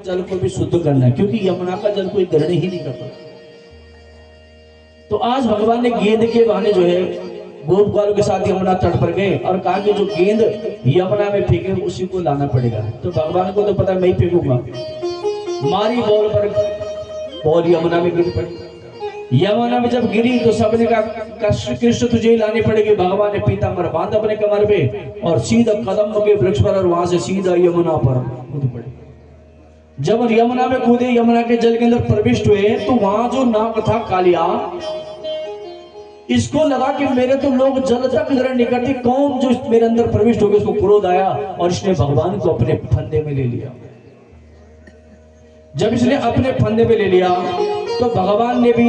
जल को भी शुद्ध करना है, क्योंकि यमुना का जल कोई ग्रहण ही नहीं करता। तो आज भगवान ने गेंद के बहाने जो है गोपबालों के साथ यमुना तट पर गए और कहा कि जो गेंद यमुना में फेंके उसी को लाना पड़ेगा। तो भगवान को तो पता मैं ही फेंकूंगा, मारी बॉल पर बॉल यमुना में गिर पड़ी। यमुना में जब गिरी तो सबने कहा कृष्ण तुझे ही लानी पड़ेगी। भगवान ने पीतांबर बांध अपने कमर पे और सीधा कदम के वृक्ष पर और वहां से सीधा यमुना पर कूद पड़े। जब यमुना में कूदे, यमुना के जल के अंदर प्रविष्ट हुए तो वहां जो नाग था कालिया, इसको लगा कि मेरे तो लोग जल तक ग्रहण नहीं करते, कौन जो मेरे अंदर प्रविष्ट हो गया। उसको क्रोध आया और इसने भगवान को अपने फंदे में ले लिया। जब इसने अपने फंदे में ले लिया तो भगवान ने भी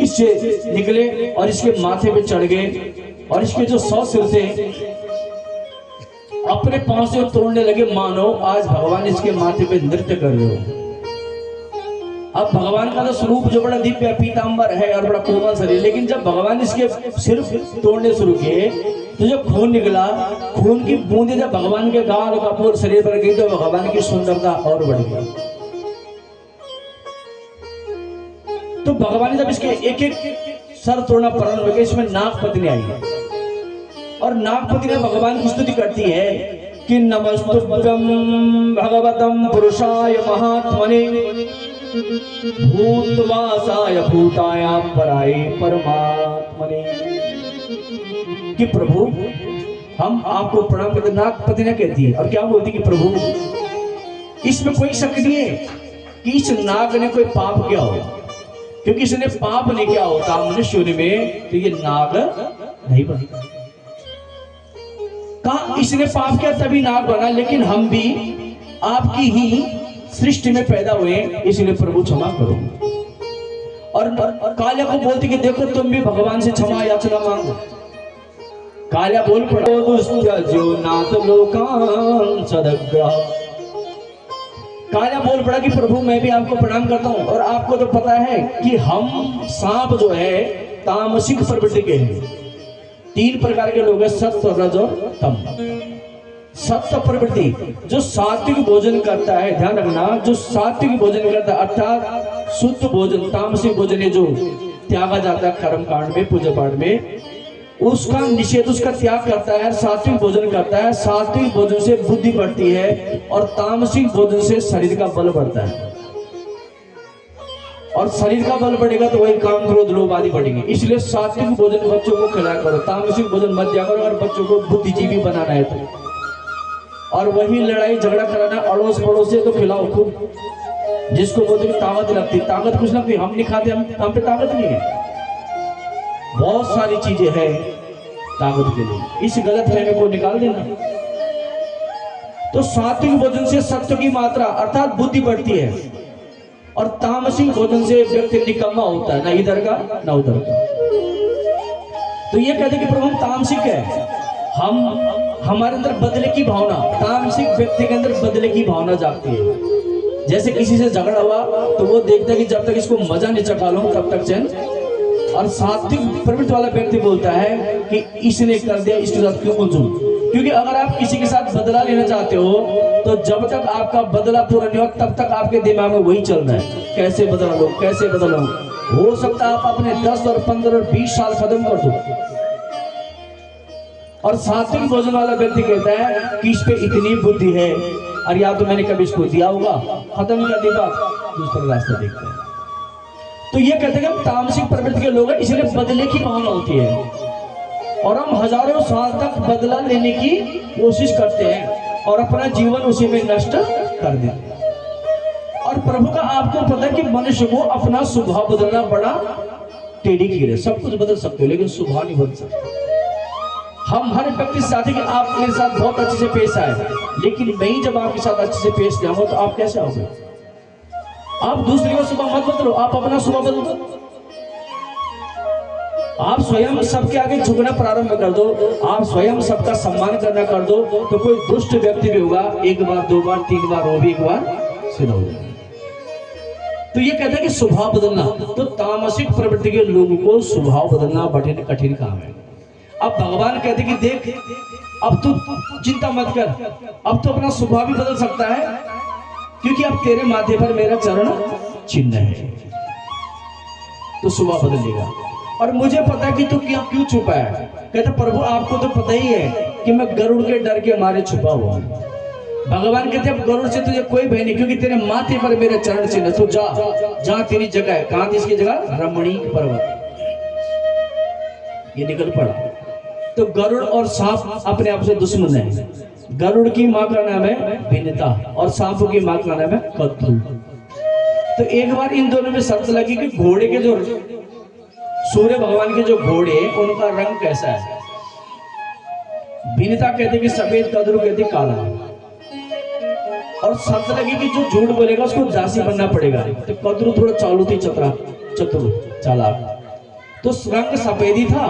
इससे निकले और इसके माथे पे चढ़ गए और इसके जो 100 सिर थे अपने पांव से तोड़ने लगे, मानो आज भगवान इसके माथे पे नृत्य कर रहे हो। अब भगवान का तो स्वरूप जो बड़ा दिव्य पीतांबर है और बड़ा कोमल शरीर, लेकिन जब भगवान इसके सिर तोड़ने शुरू किए तो जब खून निकला, खून की बूंदें जब भगवान के गाल का पूरे शरीर पर गई तो भगवान की सुंदरता और बढ़ गई। तो भगवान ने जब इसके एक एक सर तोड़ना प्रारंभ हो गया, इसमें नागपत्नी आई और नागपति ने भगवान की स्तुति करती है कि नमस्तुभ्यं भगवतं पुरुषाय महात्मने भूतवासाय भूताय पराय परमात्मने। कि प्रभु हम आपको प्रणाम करते। नागपति ने कहती है और क्या बोलती कि प्रभु इसमें कोई शक नहीं है कि इस नाग ने कोई पाप किया हो, क्योंकि इसने पाप नहीं किया होता मनुष्य में तो ये नाग नहीं बनता। कहा इसने पाप किया तभी नाग बना, लेकिन हम भी आपकी ही सृष्टि में पैदा हुए, इसलिए प्रभु क्षमा करो। और कालिया को बोलती कि देखो तुम भी भगवान से क्षमा याचना मांगो। कालिया बोल पड़ा दुष्टजो नाथ लोकान सदग्रह। कालिया बोल पड़ा कि प्रभु मैं भी आपको प्रणाम करता हूं और आपको तो पता है कि हम सांप जो है तामसिक प्रवृत्ति के हैं। 3 प्रकार के लोग हैं, सत्व रज और तम। सत्व प्रवृत्ति जो सात्विक भोजन करता है, ध्यान रखना, जो सात्विक भोजन करता है अर्थात शुद्ध भोजन, तामसिक भोजन है जो त्यागा जाता है कर्म कांड में पूजा पाठ में, उसका निषेध, उसका त्याग करता है, सात्विक भोजन करता है। सात्विक भोजन से बुद्धि बढ़ती है और तामसिक भोजन से शरीर का बल बढ़ता है और शरीर का बल बढ़ेगा तो वही काम क्रोध लोभ आदि बढ़ेंगे। इसलिए सात्विक भोजन बच्चों को खिलाया करो, तामसिक भोजन मत दिया करो और बच्चों को बुद्धिजीवी बनाना है तो। और वही लड़ाई झगड़ा कराना अड़ोस पड़ोस से तो खिलाओ खूब, जिसको बोलते कि ताकत लगती, ताकत कुछ लगती, हम नहीं खाते, हम पे ताकत नहीं है। बहुत सारी चीजें हैं ताकत के लिए, इस गलत फहमी को निकाल देना। तो सात्विक भोजन से सत्व की मात्रा अर्थात बुद्धि बढ़ती है और तामसिक भोजन से व्यक्ति निकम्मा होता है, ना इधर का ना उधर का। तो ये कहते कि प्रभु हम तामसिक है, हमारे अंदर बदले की भावना, तामसिक व्यक्ति के अंदर बदले की भावना जागती है। जैसे किसी से झगड़ा हुआ तो वो देखता है कि जब तक इसको मजा नहीं चखा लूं तब तक चैन। और सात्विक प्रवृत्ति वाला व्यक्ति बोलता है कि इसने कर दिया, इसके साथ क्यों उलझूं। क्योंकि अगर आप किसी के साथ बदला लेना चाहते हो तो जब तक आपका बदला पूरा नहीं हो तब तक आपके दिमाग में वही चल रहा है, कैसे बदला लो, कैसे बदला लो। हो सकता है आप अपने 10 और 15 और 20 साल खत्म कर दो। और सात्विक भोजन वाला व्यक्ति कहता है कि इस पे इतनी बुद्धि है और या तो मैंने कभी इसको दिया होगा, खत्म कर दिया, दूसरा रास्ता देखते हैं। तो ये कहते हैं कि तामसिक प्रवृत्ति के लोग हैं, इसलिए बदले की भावना होती है और हम हजारों साल तक बदला लेने की कोशिश करते हैं और अपना जीवन उसी में नष्ट कर देते हैं। और प्रभु का आपको पता है कि मनुष्य को अपना स्वभाव बदलना बड़ा टेढ़ी कीर है। सब कुछ बदल सकते हो लेकिन स्वभाव नहीं बदल सकते। हम हर व्यक्ति से चाहते कि आप मेरे साथ बहुत अच्छे से पेश आए, लेकिन मैं ही जब आपके साथ अच्छे से पेश नहीं आऊंगा तो आप कैसे आओगे। आप दूसरे का स्वभाव मत बदलो, आप अपना स्वभाव बदलो। आप स्वयं सबके आगे झुकना प्रारंभ कर दो, आप स्वयं सबका सम्मान करना कर दो, तो कोई दुष्ट व्यक्ति भी होगा 1 बार 2 बार 3 बार वो भी 1 बार सीधा हो जाएगा। तो ये कहता है कि स्वभाव बदलना, तो तामसिक प्रवृत्ति के लोगों को स्वभाव बदलना बड़े कठिन काम है। अब भगवान कहते कि देख अब तू चिंता मत कर, अब तो अपना स्वभाव भी बदल सकता है। क्योंकि अब तेरे माथे पर मेरा चरण चिन्ह है। तो सुबह बदलेगा। और मुझे पता है कि तू क्यों छुपा है। कहता प्रभु आपको तो पता ही है कि मैं गरुड़ के डर के मारे छुपा हुआ हूं। भगवान कहते अब गरुड़ से तुझे कोई भय नहीं, क्योंकि तेरे माथे पर मेरा चरण चिन्ह। तो जा जहां तेरी जगह है। कहां थी इसकी जगह? रमणीक पर्वत। ये निकल पड़ा। तो गरुड़ और सांप अपने आप से दुश्मन है। गरुड़ की मां का नाम है विनिता और सांप की मां का नाम है कद्रू। तो एक बार इन दोनों में शर्त लगी कि घोड़े के जो सूर्य भगवान के जो घोड़े उनका रंग कैसा है। विनिता कहते कि सफेद, कद्रू कहते काला। और शर्त लगी कि जो झूठ बोलेगा उसको दासी बनना पड़ेगा। तो कद्रू थोड़ा चालू थी, चतुर चालाक, तो रंग सफेद ही था।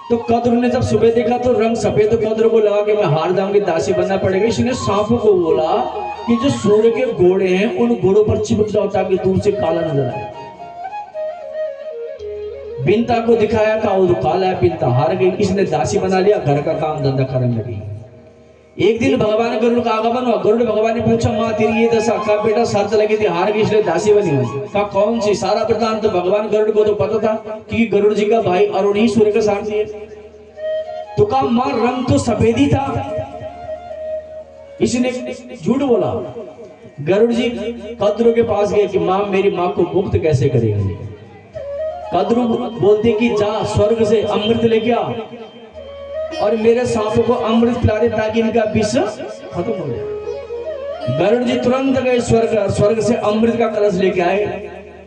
तो कद्रू ने जब सुबह देखा तो रंग सफेद, तो कद्रू को लगा कि मैं हार जाऊंगी, दासी बनना पड़ेगा। इसने सांप को बोला कि जो सूर्य के घोड़े हैं उन घोड़ों पर चिपक जाओ ताकि दूर से काला नजर आए। बिनता को दिखाया का वो काला है, बिनता हार गई। इसने दासी बना लिया, घर का काम धंधा करने लगी। एक दिन भगवान गरुड़ का आगमन हुआ। गरुड़ भगवान ने पूछा माँ तेरी ये दशा? का बेटा शर्त लगी थी, हार गई इसलिए दासी बनी हुई। का कौन सी? सारा वृतांत तो भगवान गरुड़ को तो पता था कि गरुड़ जी का भाई अरुण ही सूर्य का सारथी है। तो कहा माँ रंग तो सफेद ही था। इसने झूठ बोला। गरुड़ जी कद्रू के पास गए कि माँ मेरी माँ को मुक्त कैसे करेगी। कद्रू बोलते कि जा स्वर्ग से अमृत लेके आ और मेरे सांपों को अमृत पिला दे ताकि इनका विष खत्म हो जाए। गरुड़ जी तुरंत गए स्वर्ग से अमृत का कलश लेके आए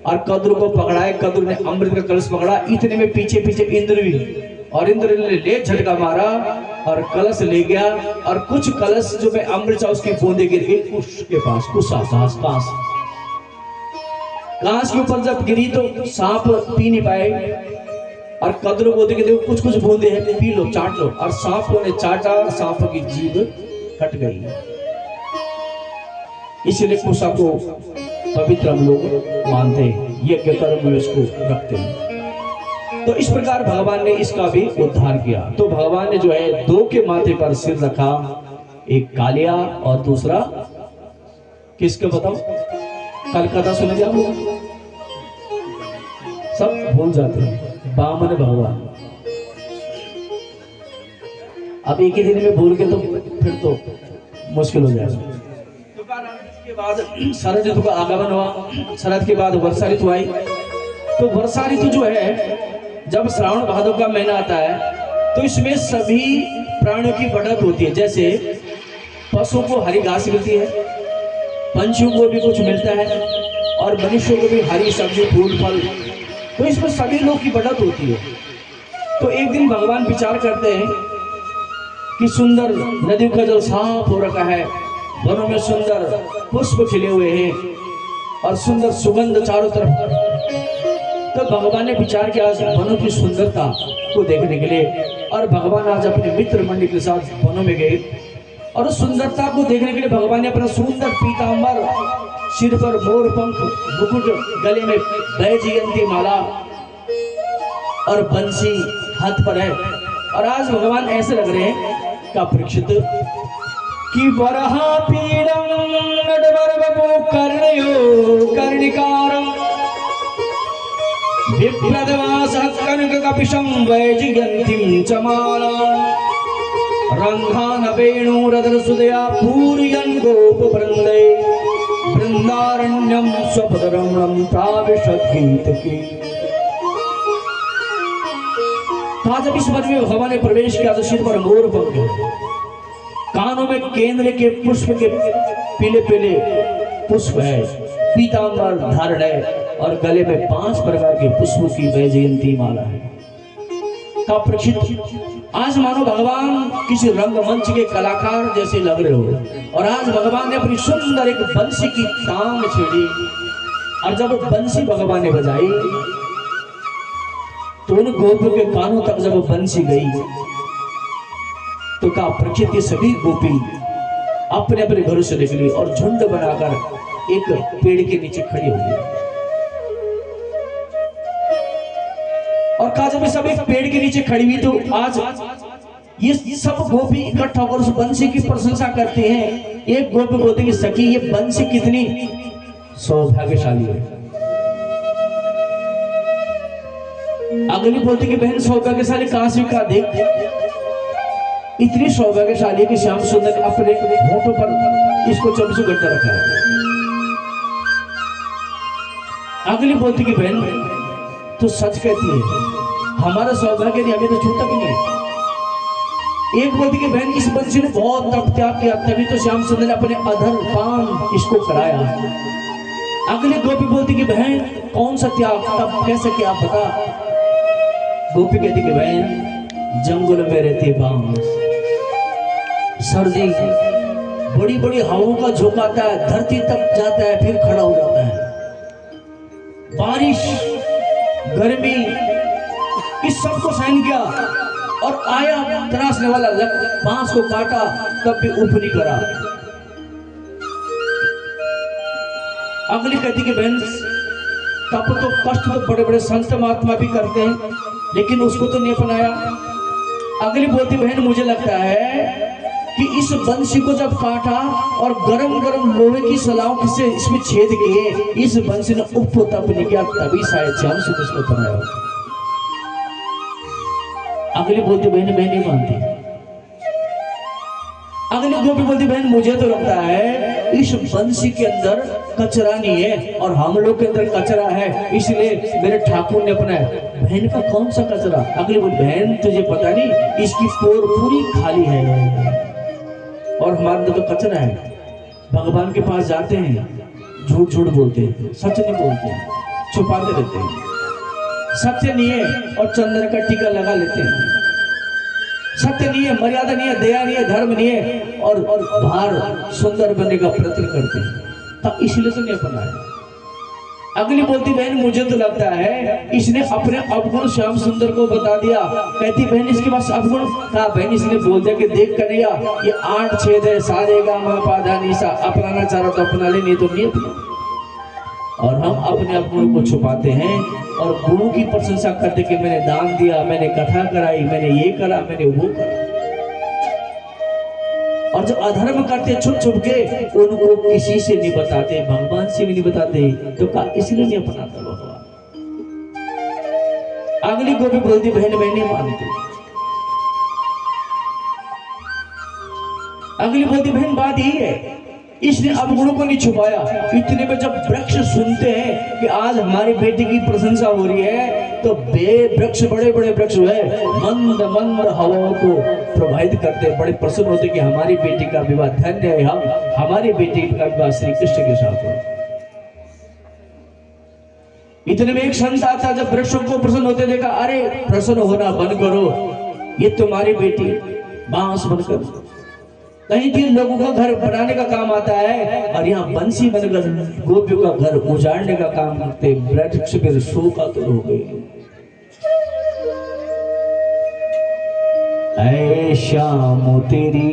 और कद्रू को पकड़ाए। कद्रू ने अमृत का कलश पकड़ा। इतने में पीछे पीछे इंद्र भी, और इंद्र ने ले झटका मारा और कलश ले गया। और कुछ कलश जो में अमृत उसकी बूंदे गिर गई कुश के पास, कांस के ऊपर जब गिरी तो सांप पी नहीं पाए। और कद्रू बोलते कि देखो कुछ कुछ बूंदे हैं, पी लो, चाट लो। और सांपों ने चाटा और सांपों की जीभ कट गई। इसलिए कुशा को पवित्र हम लोग मानते हैं, यज्ञ कर्म में इसको रखते हैं। तो इस प्रकार भगवान ने इसका भी उद्धार किया। तो भगवान ने जो है दो के माथे पर सिर रखा, एक कालिया और दूसरा किसके बताओ? कल कथा सुने क्या सब भूल जाते हैं। बामन भगवान। अब एक ही दिन में भूल के तो फिर तो मुश्किल हो जाएगा। के बाद शरद ऋतु का आगमन हुआ। शरद के बाद वर्षा ऋतु आई। तो वर्षा ऋतु जो है जब श्रावण भादव का महीना आता है तो इसमें सभी प्राणियों की बढ़त होती है। जैसे पशुओं को हरी घास मिलती है, पंछियों को भी कुछ मिलता है और मनुष्यों को भी हरी सब्जी फूल फल। तो इसमें सभी लोग की बढ़त होती है। तो एक दिन भगवान विचार करते हैं कि सुंदर नदियों का जल साफ हो रखा है, वनों में सुंदर पुष्प खिले हुए हैं और सुंदर सुगंध चारों तरफ। तो भगवान ने विचार किया आज वनों की सुंदरता को देखने के लिए, और भगवान आज अपने मित्र मंडली के साथ वनों में गए। और उस सुंदरता को देखने के लिए भगवान ने अपना सुंदर पीतांबर, सिर पर मोर पंख मुकुट, गले में वैजयंती माला और बंसी हाथ पर है। और आज भगवान ऐसे लग रहे हैं का परीक्षित कि वरहा पीड़म नटवर बपु कर्णयो कर्णिकारम विप्रदवास कनक कपिशं वैजयंतीं च माला रंघान वेणुरधर सुदया पूरयन् गोप वृंदे वृंदारण्यम स्वपदरमणम प्राविशत गीतकी। जब इस वन में भगवान ने प्रवेश किया तो सिर पर मोर पंख, कानों में केंद्र के पुष्प के पीले पीले पुष्प है, पीतांबर धारण है और गले में 5 प्रकार के पुष्पों की वैजयंती माला है। का प्रक्षित आज मानो भगवान किसी रंगमंच के कलाकार जैसे लग रहे हो। और आज भगवान ने अपनी सुंदर एक बंसी की टांग छेड़ी और जब बंसी भगवान ने बजाई तो उन गोपियों के कानों तक जब बंसी गई तो का प्रक्षित के सभी गोपी अपने अपने घरों से निकली और झुंड बनाकर एक पेड़ के नीचे खड़ी हो गई। और कहा जब सब एक पेड़ के नीचे खड़ी हुई तो आज ये सब गोपी इकट्ठा होकर उस बंसी की प्रशंसा करते हैं। एक गोपी बोलती कि सखी ये बंसी कितनी सौभाग्यशाली है। अगली बोलती कि बहन सौभाग्यशाली कहां से कहा, देख इतनी सौभाग्यशाली कि श्याम सुंदर ने अपने होठों पर इसको 24 घंटा रखा है। अगली बोलती कि बहन तो सच कहती है, हमारा सौभाग्य नहीं, हमें तो छूटा भी नहीं। एक बोलती कि बहन इस बंसी ने बहुत तप त्याग किया, तभी तो श्याम सुंदर ने अपने अधर पान इसको कराया। अगली गोपी बोलती कि बहन कौन सा त्याग, तब कैसे क्या बता। गोपी कहती कि बहन जंगल में रहती बांस, सर्दी बड़ी बड़ी हवाओं का झोंकाता है, धरती तक जाता है फिर खड़ा हो जाता है, बारिश गर्मी इस सबको सहन किया और आया तराशने वाला बांस को काटा तब भी उफ नहीं करा। अगली कहती कि बहन तब तो कष्ट तो बड़े बड़े संत महात्मा भी करते हैं, लेकिन उसको तो नहीं अपनाया। अगली बोलती बहन मुझे लगता है कि इस बंसी को जब काटा और गरम गरम लोहे की सलाखों से इसमें छेद किए, इस बंसी ने उप तप नहीं किया, तभी शायद श्याम सुंदर इसको बनाया। अगली बोलती बहन मैं नहीं मानती। अगली गोपी बोलती बहन मुझे तो लगता है इस बंसी के अंदर कचरा नहीं है और हम लोग के अंदर कचरा है, इसलिए मेरे ठाकुर ने अपनाया। बहन का कौन सा कचरा? अगली बोली बहन तुझे पता नहीं, इसकी पोर पूरी खाली है और हमारे अंदर तो कचरा है। भगवान के पास जाते हैं, झूठ झूठ बोलते हैं, सच नहीं बोलते हैं, छुपाते रहते हैं, सत्य नहीं है और चंदन का टीका लगा लेते हैं। सत्य नहीं है, मर्यादा नहीं है, दया नहीं है, धर्म नहीं है और बाहर सुंदर बनने का प्रयत्न करते हैं, तब इसलिए तो नहीं अपनाया। अगली बोलती बहन मुझे तो लगता है इसने अपने अवगुण श्याम सुंदर को बता दिया। कहती बहन इसके पास अवगुण था। बहन इसने बोल दिया कि देख कन्हैया ये 8 छेद है, सारे गा मा पा धा नी सा, अपनाना चाह रहा तो अपना ले, नहीं तो नहीं अपना। और हम अपने अवगुण को छुपाते हैं और गुणों की प्रशंसा करते कि मैंने दान दिया, मैंने कथा कराई, मैंने ये करा, मैंने वो करा। और जब अधर्म करते छुप छुप के उनको किसी से नहीं बताते, भगवान से भी नहीं बताते, तो का इसलिए नहीं अपनाता भगवान। अगली गोपी बोलती बहन मैं नहीं मानती। अगली बोलती बहन बात यही है इसने अवगुणों को नहीं छुपाया। इतने में जब वृक्ष सुनते हैं कि आज हमारी बेटी की प्रशंसा हो रही है, तो वृक्ष बड़े बड़े वृक्ष है मंद मंद हवाओं को प्रभावित करते, बड़े प्रसन्न होते कि हमारी बेटी का विवाह धन्य है, हम हमारी बेटी का विवाह श्री कृष्ण के साथ हो। इतने में एक संत आता, जब वृक्षों को प्रसन्न होते देखा, अरे प्रसन्न होना बंद करो, ये तुम्हारी बेटी बांस बनकर कहीं भी लोगों का घर बनाने का काम आता है और यहाँ बंसी बनकर गोपियों का घर उजाड़ने का काम करते। वृक्ष फिर शोकातुर हो गए। ऐ श्याम तेरी